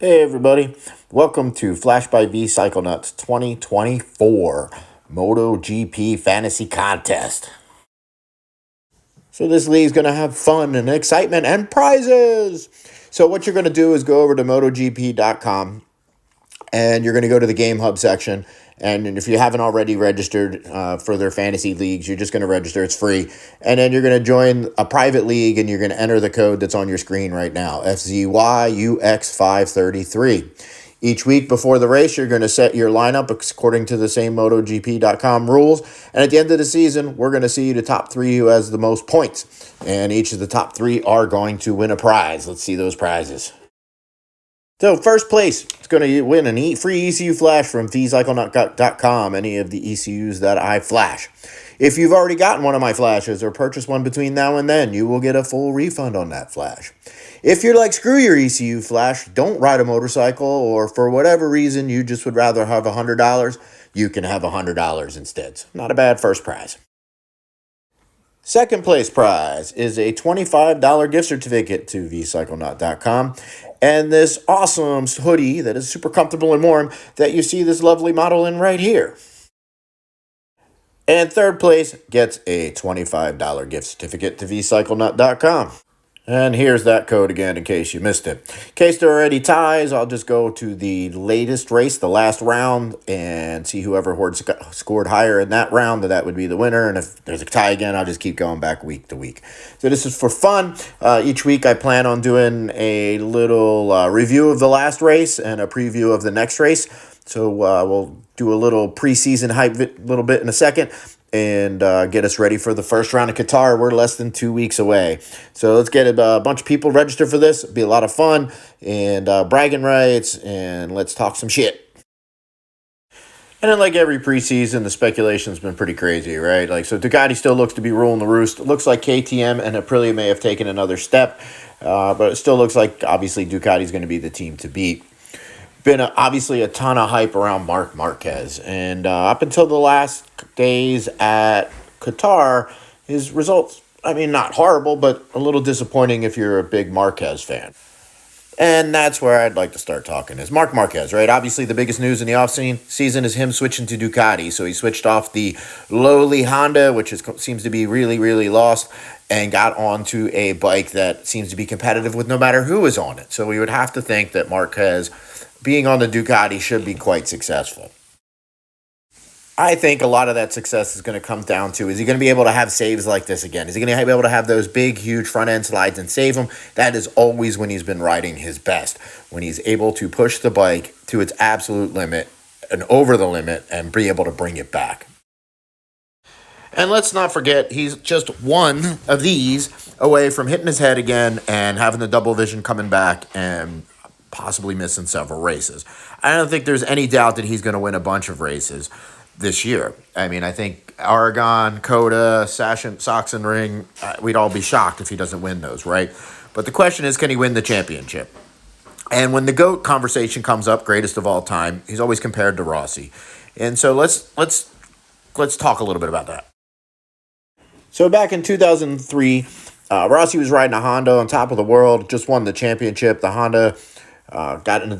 Hey everybody, welcome to Flash by Vcyclenut's 2024 MotoGP Fantasy Contest. So this league is going to have fun and excitement and prizes. So what you're going to do is go over to MotoGP.com and you're going to go to the Game Hub section. And if you haven't already registered for their fantasy leagues, you're just going to register. It's free. And then you're going to join a private league, and you're going to enter the code that's on your screen right now, FZYUX533. Each week before the race, you're going to set your lineup according to the same MotoGP.com rules. And at the end of the season, we're going to see the top three who has the most points. And each of the top three are going to win a prize. Let's see those prizes. So first place is going to win a free ECU flash from Vcyclenut.com, any of the ECUs that I flash. If you've already gotten one of my flashes or purchased one between now and then, you will get a full refund on that flash. If you're like, screw your ECU flash, don't ride a motorcycle, or for whatever reason you just would rather have $100, you can have $100 instead. Not a bad first prize. Second place prize is a $25 gift certificate to Vcyclenut.com and this awesome hoodie that is super comfortable and warm that you see this lovely model in right here. And third place gets a $25 gift certificate to Vcyclenut.com. And here's that code again in case you missed it. In case there are already ties, I'll just go to the latest race, the last round, and see whoever scored higher in that round, that would be the winner. And if there's a tie again, I'll just keep going back week to week. So this is for fun. Each week I plan on doing a little review of the last race and a preview of the next race. So we'll do a little preseason hype little bit in a second and get us ready for the first round of Qatar. We're less than 2 weeks away. So let's get a bunch of people registered for this. It'll be a lot of fun and bragging rights, and let's talk some shit. And then, like every preseason, the speculation's been pretty crazy, right? So Ducati still looks to be ruling the roost. It looks like KTM and Aprilia may have taken another step, but it still looks like, obviously, Ducati's going to be the team to beat. Been obviously a ton of hype around Marc Marquez, and up until the last days at Qatar, his results, not horrible, but a little disappointing if you're a big Marquez fan. And that's where I'd like to start talking, is Marc Marquez, right? Obviously, the biggest news in the off-season is him switching to Ducati. So he switched off the lowly Honda, which seems to be really, really lost, and got onto a bike that seems to be competitive with no matter who is on it. So we would have to think that Marquez, being on the Ducati, should be quite successful. I think a lot of that success is going to come down to, is he going to be able to have saves like this again? Is he going to be able to have those big, huge front-end slides and save them? That is always when he's been riding his best, when he's able to push the bike to its absolute limit and over the limit and be able to bring it back. And let's not forget, he's just one of these away from hitting his head again and having the double vision coming back and possibly missing several races. I don't think there's any doubt that he's going to win a bunch of races this year. I think Aragon, Coda, Sachsenring, we'd all be shocked if he doesn't win those, right? But the question is, can he win the championship? And when the GOAT conversation comes up, greatest of all time, he's always compared to Rossi. And so let's talk a little bit about that. So back in 2003, Rossi was riding a Honda on top of the world, just won the championship. The Honda got in a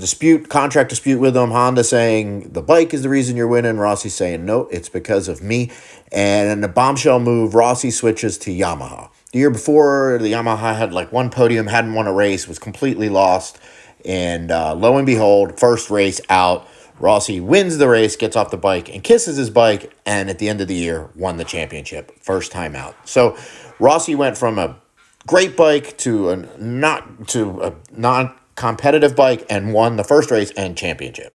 contract dispute with him. Honda saying the bike is the reason you're winning. Rossi saying, no, it's because of me. And in a bombshell move, Rossi switches to Yamaha. The year before, the Yamaha had one podium, hadn't won a race, was completely lost. And lo and behold, first race out, Rossi wins the race, gets off the bike and kisses his bike. And at the end of the year, won the championship, first time out. So Rossi went from a great bike to a non-competitive bike and won the first race and championship.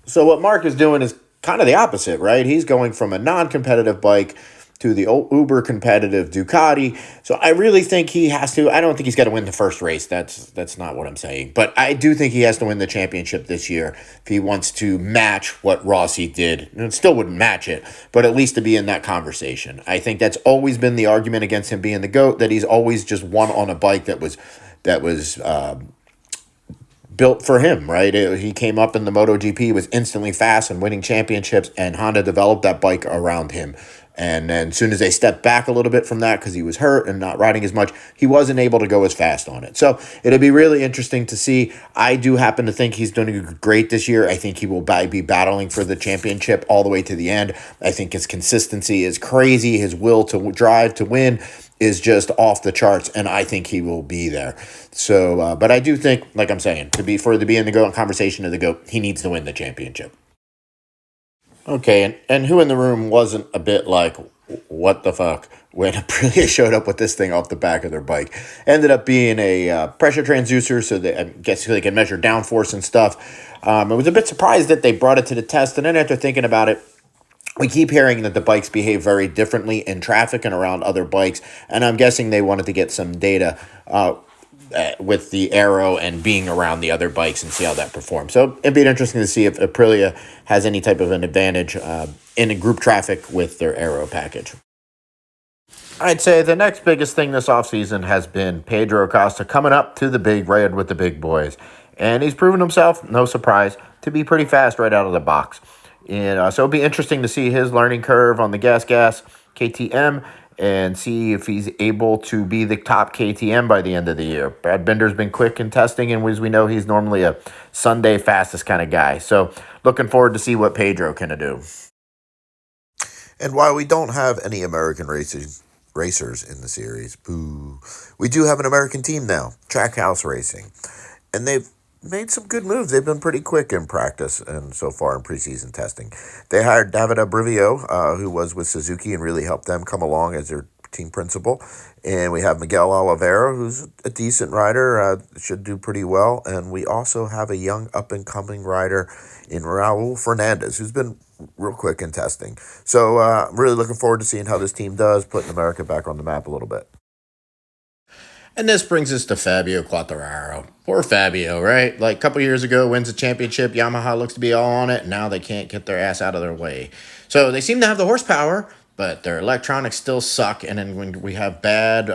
So what Marc is doing is kind of the opposite, right? He's going from a non-competitive bike to the uber-competitive Ducati. So I really think he has to. I don't think he's got to win the first race. That's not what I'm saying. But I do think he has to win the championship this year if he wants to match what Rossi did. And it still wouldn't match it, but at least to be in that conversation. I think that's always been the argument against him being the GOAT, that he's always just won on a bike that was built for him, right? He came up in the MotoGP, was instantly fast and winning championships, and Honda developed that bike around him. And then as soon as they stepped back a little bit from that because he was hurt and not riding as much, he wasn't able to go as fast on it. So it'll be really interesting to see. I do happen to think he's doing great this year. I think he will be battling for the championship all the way to the end. I think his consistency is crazy. His will to drive to win is just off the charts, and I think he will be there. So, but I do think, like I'm saying, to be in the GOAT conversation of the GOAT, he needs to win the championship. Okay, and who in the room wasn't a bit like, what the fuck, when Aprilia showed up with this thing off the back of their bike? Ended up being a pressure transducer, so that I guess they can measure downforce and stuff. I was a bit surprised that they brought it to the test, and then after thinking about it, we keep hearing that the bikes behave very differently in traffic and around other bikes, and I'm guessing they wanted to get some data with the aero and being around the other bikes and see how that performs. So it'd be interesting to see if Aprilia has any type of an advantage in a group traffic with their aero package. I'd say the next biggest thing this offseason has been Pedro Acosta coming up to the big red with the big boys. And he's proven himself, no surprise, to be pretty fast right out of the box. And so it'll be interesting to see his learning curve on the gas KTM and see if he's able to be the top KTM by the end of the year. Brad Binder's been quick in testing, and as we know, he's normally a Sunday fastest kind of guy. So looking forward to see what Pedro can do. And while we don't have any American racers in the series, boo, we do have an American team now, Trackhouse Racing. And they've made some good moves. They've been pretty quick in practice and so far in preseason testing. They hired David Abrivio, who was with Suzuki and really helped them come along as their team principal. And we have Miguel Oliveira, who's a decent rider, should do pretty well. And we also have a young up-and-coming rider in Raul Fernandez, who's been real quick in testing. So I'm really looking forward to seeing how this team does, putting America back on the map a little bit. And this brings us to Fabio Quartararo. Poor Fabio, right? Like a couple years ago, wins a championship. Yamaha looks to be all on it. And now they can't get their ass out of their way. So they seem to have the horsepower, but their electronics still suck. And then when we have bad,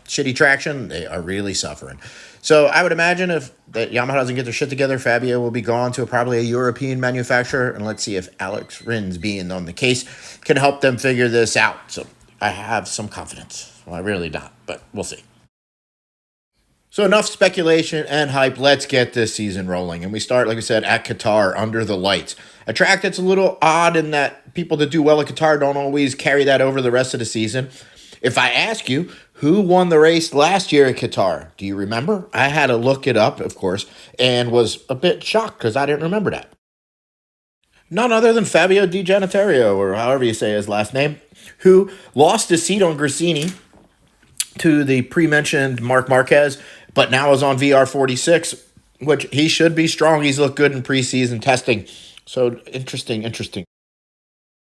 shitty traction, they are really suffering. So I would imagine if that Yamaha doesn't get their shit together, Fabio will be gone to probably a European manufacturer. And let's see if Alex Rins being on the case can help them figure this out. So I have some confidence. Well, I really don't, but we'll see. So enough speculation and hype. Let's get this season rolling. And we start, like I said, at Qatar, under the lights. A track that's a little odd in that people that do well at Qatar don't always carry that over the rest of the season. If I ask you, who won the race last year at Qatar? Do you remember? I had to look it up, of course, and was a bit shocked because I didn't remember that. None other than Fabio Di Giannatario, or however you say his last name, who lost his seat on Gresini to the pre-mentioned Marc Marquez, but now is on VR46, which he should be strong. He's looked good in preseason testing. So interesting.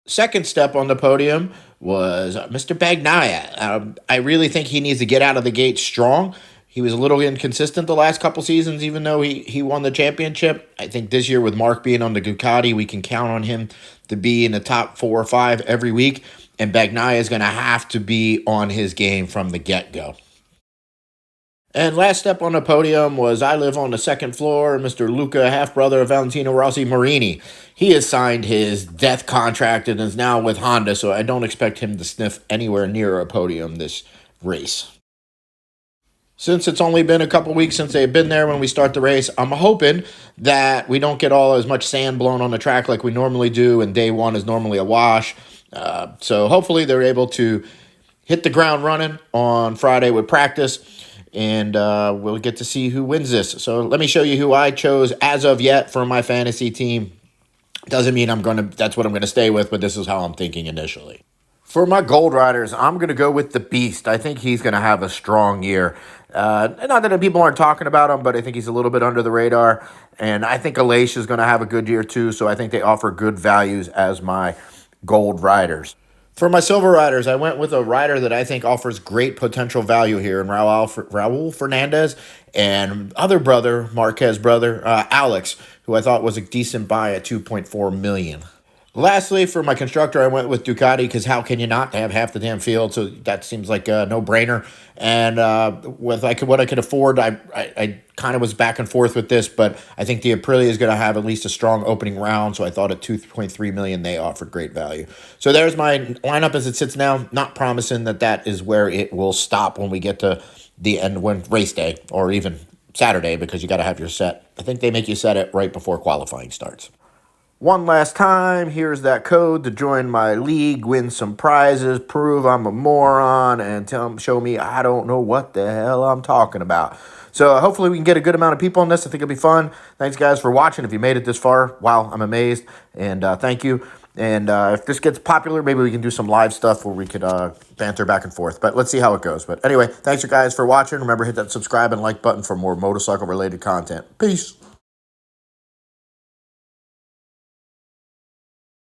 Second step on the podium was Mr. Bagnaia. I really think he needs to get out of the gate strong. He was a little inconsistent the last couple seasons, even though he won the championship. I think this year with Marc being on the Ducati, we can count on him to be in the top 4 or 5 every week. And Bagnaia is going to have to be on his game from the get-go. And last step on the podium was I live on the second floor, Mr. Luca, half-brother of Valentino Rossi Marini. He has signed his death contract and is now with Honda, so I don't expect him to sniff anywhere near a podium this race. Since it's only been a couple weeks since they've been there when we start the race, I'm hoping that we don't get all as much sand blown on the track like we normally do, and day one is normally a wash. So hopefully they're able to hit the ground running on Friday with practice. And we'll get to see who wins this. So let me show you who I chose as of yet for my fantasy team. Doesn't mean that's what I'm going to stay with, but this is how I'm thinking initially. For my Gold Riders, I'm going to go with the Beast. I think he's going to have a strong year. Not that people aren't talking about him, but I think he's a little bit under the radar. And I think Aleix is going to have a good year too, so I think they offer good values as my Gold Riders. For my Silver Riders, I went with a rider that I think offers great potential value here in Raul Fernandez and other brother, Marquez brother, Alex, who I thought was a decent buy at $2.4 million. Lastly, for my constructor, I went with Ducati because how can you not? They have half the damn field, so that seems like a no-brainer. And with what I could afford, I kind of was back and forth with this, but I think the Aprilia is going to have at least a strong opening round, so I thought at 2.3 million they offered great value. So there's my lineup as it sits now. Not promising that is where it will stop when we get to the end, when race day, or even Saturday, because you got to have your set. I think they make you set it right before qualifying starts. One last time, here's that code to join my league, win some prizes, prove I'm a moron, and show me I don't know what the hell I'm talking about. So hopefully we can get a good amount of people on this. I think it'll be fun. Thanks, guys, for watching. If you made it this far, wow, I'm amazed. And thank you. And if this gets popular, maybe we can do some live stuff where we could banter back and forth. But let's see how it goes. But anyway, thanks, you guys, for watching. Remember, hit that subscribe and like button for more motorcycle-related content. Peace.